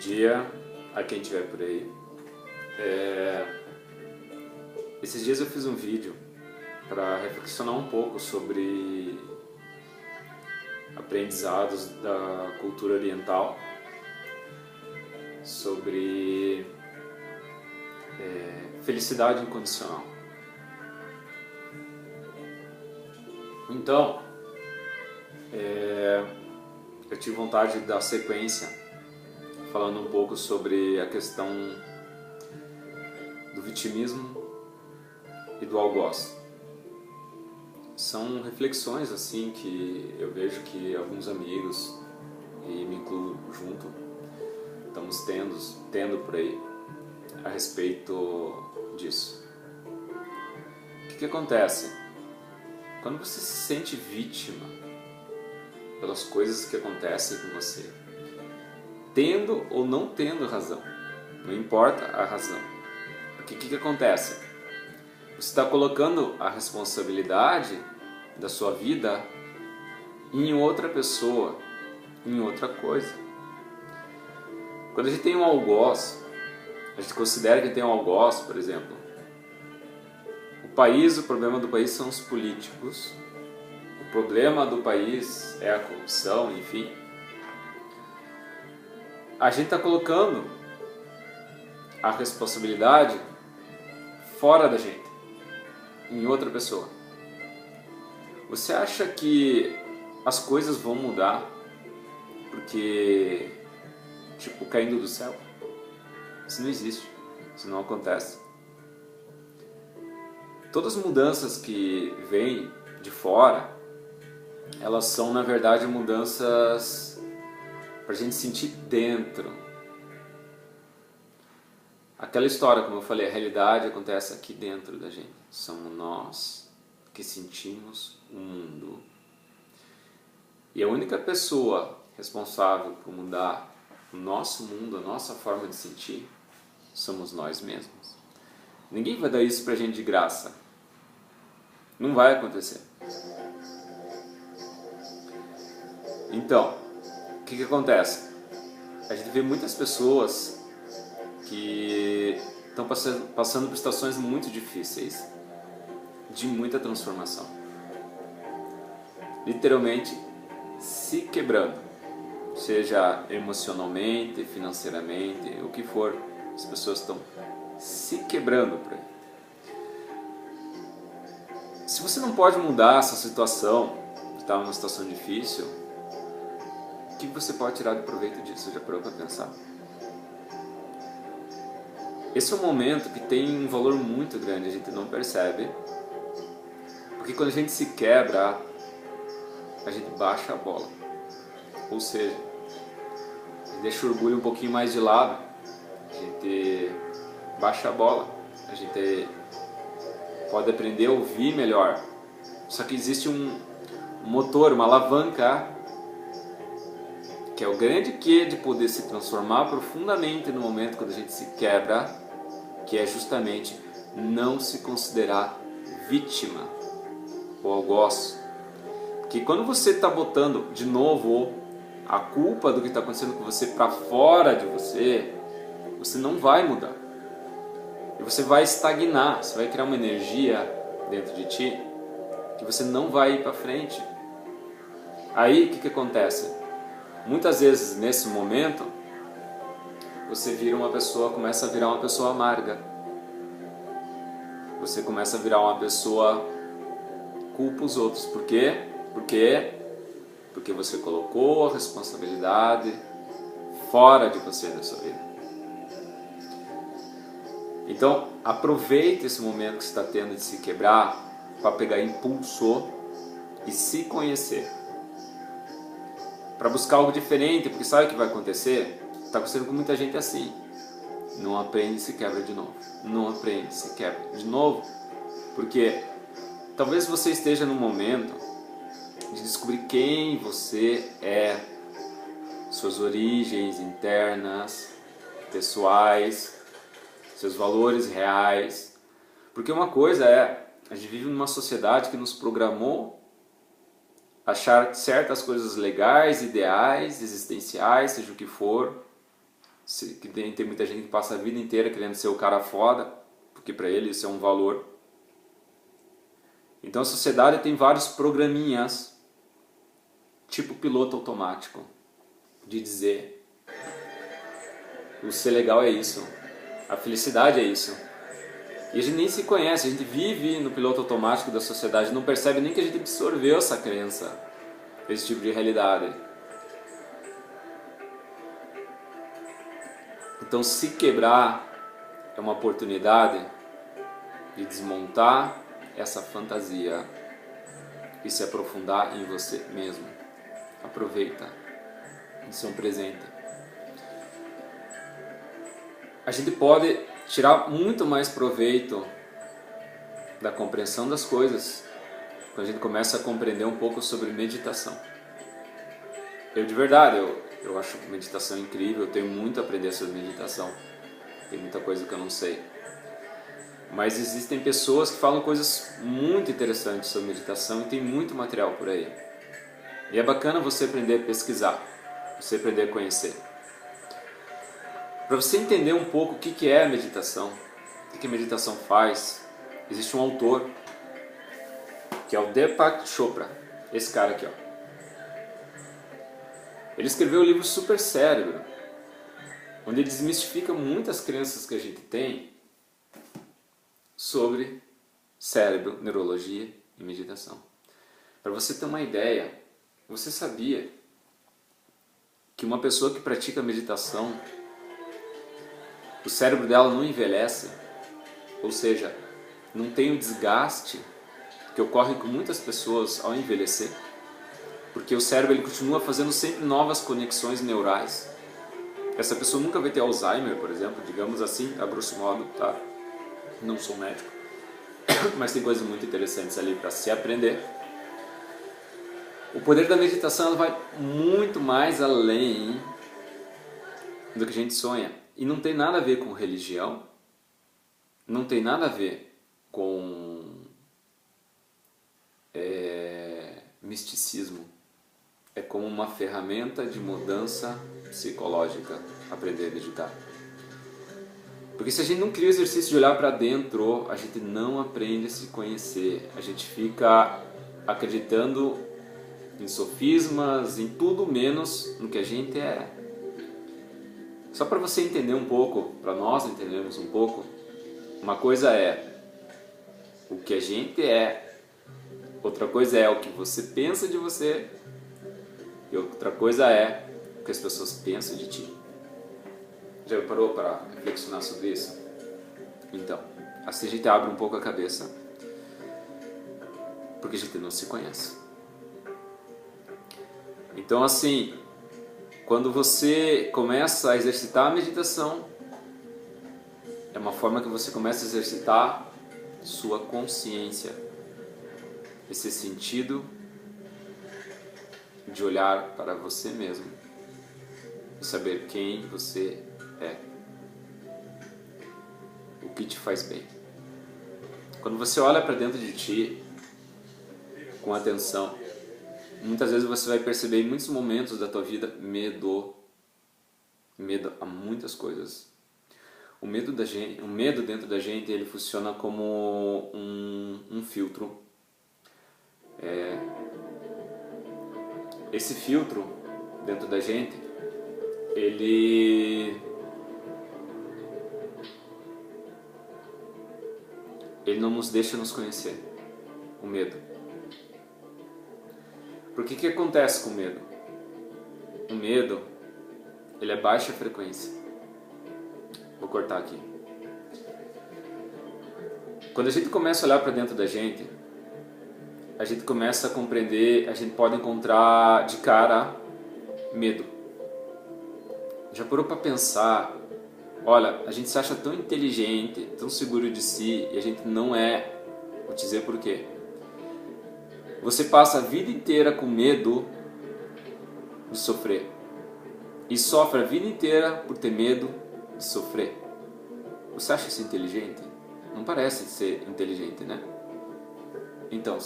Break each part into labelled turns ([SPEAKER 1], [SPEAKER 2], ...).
[SPEAKER 1] dia a quem estiver por aí. Esses dias eu fiz um vídeo para reflexionar um pouco sobre aprendizados da cultura oriental, sobre felicidade incondicional. Então, eu tive vontade de dar sequência falando um pouco sobre a questão do vitimismo e do algoz. São reflexões assim que eu vejo que alguns amigos, e me incluo junto, estamos tendo por aí a respeito disso. O que acontece? Quando você se sente vítima pelas coisas que acontecem com você, tendo ou não tendo razão, não importa a razão, porque o que acontece? Você está colocando a responsabilidade da sua vida em outra pessoa, em outra coisa. Quando a gente tem um algoz, a gente considera que tem um algoz, por exemplo, o problema do país são os políticos, o problema do país é a corrupção, enfim. A gente está colocando a responsabilidade fora da gente, em outra pessoa. Você acha que as coisas vão mudar porque, caindo do céu? Isso não existe, isso não acontece. Todas as mudanças que vêm de fora, elas são na verdade mudanças para a gente sentir dentro. Aquela história, como eu falei, a realidade acontece aqui dentro da gente. Somos nós que sentimos o mundo. E a única pessoa responsável por mudar o nosso mundo, a nossa forma de sentir, somos nós mesmos. Ninguém vai dar isso pra gente de graça. Não vai acontecer. Então, o que acontece? A gente vê muitas pessoas que estão passando por situações muito difíceis, de muita transformação. Literalmente se quebrando, seja emocionalmente, financeiramente, o que for, as pessoas estão se quebrando por aí. Se você não pode mudar essa situação, está numa situação difícil, o que você pode tirar de proveito disso? Já parou para pensar? Esse é um momento que tem um valor muito grande, a gente não percebe, porque quando a gente se quebra, a gente baixa a bola, ou seja, a gente deixa o orgulho um pouquinho mais de lado, a gente baixa a bola, a gente pode aprender a ouvir melhor, só que existe um motor, uma alavanca, que é o grande quê de poder se transformar profundamente no momento quando a gente se quebra, que é justamente não se considerar vítima ou algoz. Porque quando você está botando de novo a culpa do que está acontecendo com você para fora de você, você não vai mudar. E você vai estagnar, você vai criar uma energia dentro de ti que você não vai ir para frente. Aí o que acontece? Muitas vezes nesse momento você começa a virar uma pessoa amarga. Você começa a virar uma pessoa culpa os outros. Por quê? Porque você colocou a responsabilidade fora de você, da sua vida. Então, aproveite esse momento que você está tendo de se quebrar para pegar impulso e se conhecer. Para buscar algo diferente, porque sabe o que vai acontecer? Está acontecendo com muita gente assim. Não aprende e se quebra de novo. Não aprende e se quebra de novo. Porque talvez você esteja num momento de descobrir quem você é, suas origens internas, pessoais, seus valores reais. Porque uma coisa é, a gente vive numa sociedade que nos programou achar certas coisas legais, ideais, existenciais, seja o que for, que tem muita gente que passa a vida inteira querendo ser o cara foda, porque para ele isso é um valor. Então a sociedade tem vários programinhas, tipo piloto automático, de dizer: o ser legal é isso, a felicidade é isso. E a gente nem se conhece, a gente vive no piloto automático da sociedade, não percebe nem que a gente absorveu essa crença, esse tipo de realidade. Então, se quebrar é uma oportunidade de desmontar essa fantasia e se aprofundar em você mesmo. Aproveita, isso é um presente. A gente pode tirar muito mais proveito da compreensão das coisas quando a gente começa a compreender um pouco sobre meditação. Eu de verdade, eu acho meditação incrível, eu tenho muito a aprender sobre meditação, tem muita coisa que eu não sei. Mas existem pessoas que falam coisas muito interessantes sobre meditação e tem muito material por aí. E é bacana você aprender a pesquisar, você aprender a conhecer. Para você entender um pouco o que é a meditação, o que a meditação faz, existe um autor, que é o Deepak Chopra, esse cara aqui, ó. Ele escreveu um livro Super Cérebro, onde ele desmistifica muitas crenças que a gente tem sobre cérebro, neurologia e meditação. Para você ter uma ideia, você sabia que uma pessoa que pratica meditação, o cérebro dela não envelhece, ou seja, não tem o desgaste que ocorre com muitas pessoas ao envelhecer, porque o cérebro ele continua fazendo sempre novas conexões neurais. Essa pessoa nunca vai ter Alzheimer, por exemplo, digamos assim, a grosso modo, tá? Não sou médico, mas tem coisas muito interessantes ali para se aprender. O poder da meditação ela vai muito mais além do que a gente sonha. E não tem nada a ver com religião, não tem nada a ver com misticismo. É como uma ferramenta de mudança psicológica aprender a meditar. Porque se a gente não cria o exercício de olhar para dentro, a gente não aprende a se conhecer. A gente fica acreditando em sofismas, em tudo menos no que a gente é. Só para você entender um pouco, para nós entendermos um pouco, uma coisa é o que a gente é, outra coisa é o que você pensa de você e outra coisa é o que as pessoas pensam de ti. Já parou para reflexionar sobre isso? Então, assim a gente abre um pouco a cabeça, porque a gente não se conhece. Então assim, quando você começa a exercitar a meditação, é uma forma que você começa a exercitar sua consciência, esse sentido de olhar para você mesmo e saber quem você é, o que te faz bem. Quando você olha para dentro de ti com atenção, muitas vezes você vai perceber em muitos momentos da tua vida medo a muitas coisas. O medo dentro da gente, ele funciona como um filtro. Esse filtro dentro da gente, ele não nos deixa nos conhecer, o medo. Porque o que acontece com o medo? O medo, ele é baixa frequência. Vou cortar aqui. Quando a gente começa a olhar para dentro da gente, a gente começa a compreender, a gente pode encontrar de cara medo. Já parou para pensar, olha, a gente se acha tão inteligente, tão seguro de si, e a gente não é. Vou te dizer por quê. Você passa a vida inteira com medo de sofrer. E sofre a vida inteira por ter medo de sofrer. Você acha isso inteligente? Não parece ser inteligente, né? Então,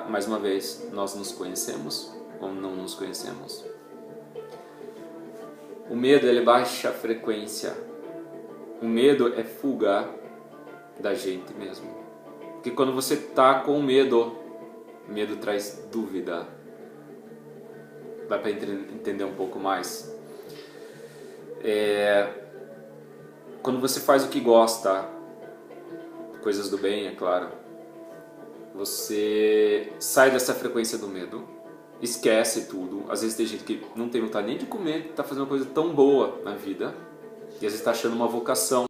[SPEAKER 1] mais uma vez, nós nos conhecemos ou não nos conhecemos? O medo, ele baixa a frequência. O medo é fuga da gente mesmo. Porque quando você tá com medo traz dúvida. Dá para entender um pouco mais? Quando você faz o que gosta, coisas do bem, é claro, você sai dessa frequência do medo, esquece tudo. Às vezes tem gente que não tem vontade nem de comer, tá fazendo uma coisa tão boa na vida, e às vezes tá achando uma vocação.